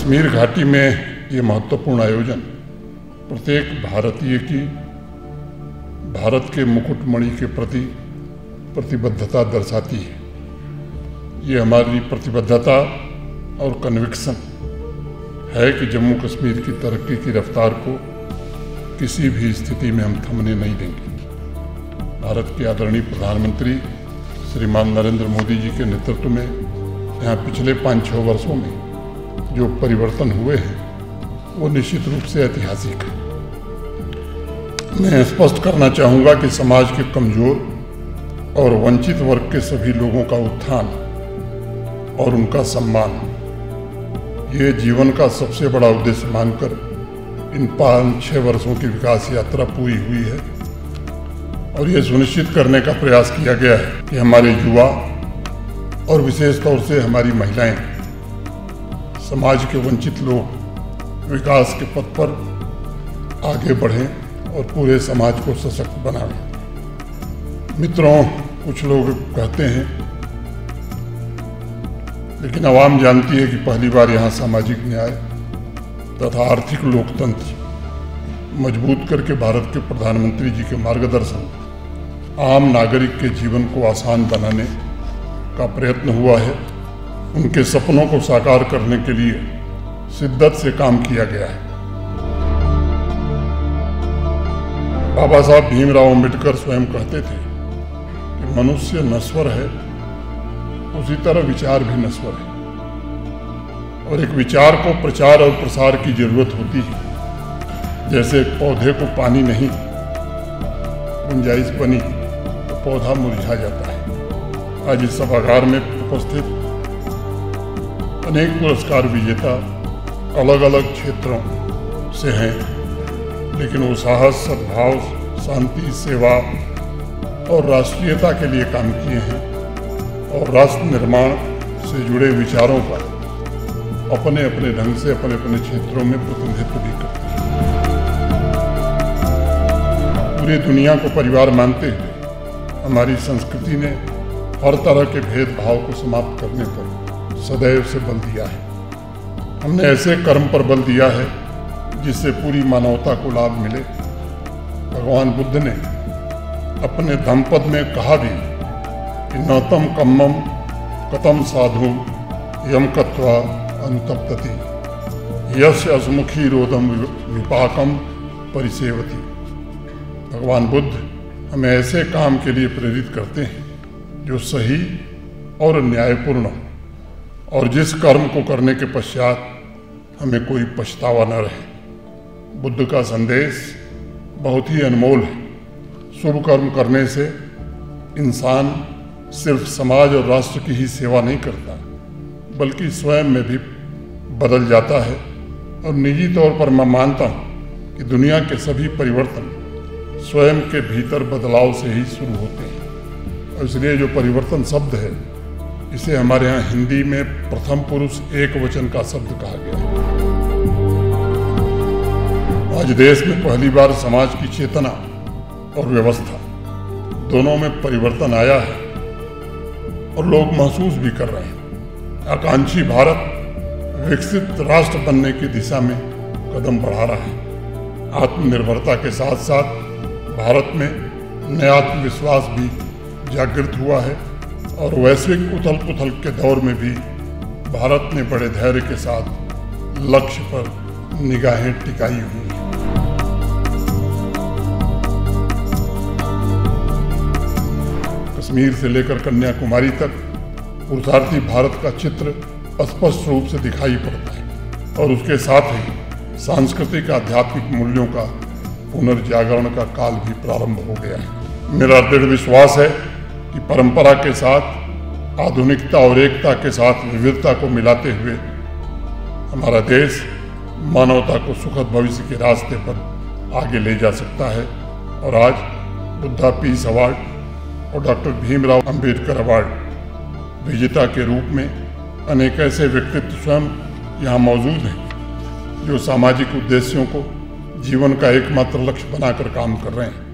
कश्मीर घाटी में ये महत्वपूर्ण आयोजन प्रत्येक भारतीय की भारत के मुकुटमणि के प्रति प्रतिबद्धता दर्शाती है। ये हमारी प्रतिबद्धता और कन्विक्शन है कि जम्मू कश्मीर की तरक्की की रफ्तार को किसी भी स्थिति में हम थमने नहीं देंगे। भारत के आदरणीय प्रधानमंत्री श्रीमान नरेंद्र मोदी जी के नेतृत्व में यहाँ पिछले 5-6 वर्षों में जो परिवर्तन हुए हैं वो निश्चित रूप से ऐतिहासिक है। मैं स्पष्ट करना चाहूँगा कि समाज के कमजोर और वंचित वर्ग के सभी लोगों का उत्थान और उनका सम्मान ये जीवन का सबसे बड़ा उद्देश्य मानकर इन 5-6 वर्षों की विकास यात्रा पूरी हुई है और ये सुनिश्चित करने का प्रयास किया गया है कि हमारे युवा और विशेष तौर से हमारी महिलाएं, समाज के वंचित लोग विकास के पथ पर आगे बढ़ें और पूरे समाज को सशक्त बनाएं। मित्रों, कुछ लोग कहते हैं, लेकिन आवाम जानती है कि पहली बार यहाँ सामाजिक न्याय तथा आर्थिक लोकतंत्र मजबूत करके भारत के प्रधानमंत्री जी के मार्गदर्शन आम नागरिक के जीवन को आसान बनाने का प्रयत्न हुआ है। उनके सपनों को साकार करने के लिए शिद्दत से काम किया गया है। बाबा साहब भीमराव अंबेडकर स्वयं कहते थे कि मनुष्य नश्वर है, उसी तरह विचार भी नश्वर है और एक विचार को प्रचार और प्रसार की जरूरत होती है। जैसे पौधे को पानी नहीं, गुंजाइश बनी तो पौधा मुरझा जाता है। आज इस सभागार में उपस्थित अनेक पुरस्कार विजेता अलग अलग क्षेत्रों से हैं, लेकिन वो साहस, सद्भाव, शांति, सेवा और राष्ट्रीयता के लिए काम किए हैं और राष्ट्र निर्माण से जुड़े विचारों का अपने अपने ढंग से अपने अपने क्षेत्रों में प्रतिनिधित्व भी करते हैं। पूरी दुनिया को परिवार मानते हुए हमारी संस्कृति ने हर तरह के भेदभाव को समाप्त करने पर सदैव से बल दिया है। हमने ऐसे कर्म पर बल दिया है जिससे पूरी मानवता को लाभ मिले। भगवान बुद्ध ने अपने धम्मपद में कहा भी कि नौतम कम्मम कतम साधु यम कत्वा अनुतप्तति यस्य असमुखी रोदम विपाकम परिसेवति। भगवान बुद्ध हमें ऐसे काम के लिए प्रेरित करते हैं जो सही और न्यायपूर्ण और जिस कर्म को करने के पश्चात हमें कोई पछतावा न रहे। बुद्ध का संदेश बहुत ही अनमोल है। शुभ कर्म करने से इंसान सिर्फ समाज और राष्ट्र की ही सेवा नहीं करता, बल्कि स्वयं में भी बदल जाता है। और निजी तौर पर मैं मानता हूँ कि दुनिया के सभी परिवर्तन स्वयं के भीतर बदलाव से ही शुरू होते हैं। और इसलिए जो परिवर्तन शब्द है, इसे हमारे यहाँ हिंदी में प्रथम पुरुष एक वचन का शब्द कहा गया है। आज देश में पहली बार समाज की चेतना और व्यवस्था दोनों में परिवर्तन आया है और लोग महसूस भी कर रहे हैं। आकांक्षी भारत विकसित राष्ट्र बनने की दिशा में कदम बढ़ा रहा है। आत्मनिर्भरता के साथ साथ भारत में नया आत्मविश्वास भी जागृत हुआ है और वैश्विक उथल पुथल के दौर में भी भारत ने बड़े धैर्य के साथ लक्ष्य पर निगाहें टिकाई हुई हैं। कश्मीर से लेकर कन्याकुमारी तक पुरुषार्थी भारत का चित्र स्पष्ट रूप से दिखाई पड़ता है और उसके साथ ही सांस्कृतिक आध्यात्मिक मूल्यों का पुनर्जागरण का काल भी प्रारंभ हो गया है। मेरा दृढ़ विश्वास है कि परंपरा के साथ आधुनिकता और एकता के साथ विविधता को मिलाते हुए हमारा देश मानवता को सुखद भविष्य के रास्ते पर आगे ले जा सकता है। और आज बुद्धा पीस अवार्ड और डॉक्टर भीमराव अंबेडकर अवार्ड विजेता के रूप में अनेक ऐसे व्यक्तित्व स्वयं यहाँ मौजूद हैं जो सामाजिक उद्देश्यों को जीवन का एकमात्र लक्ष्य बनाकर काम कर रहे हैं।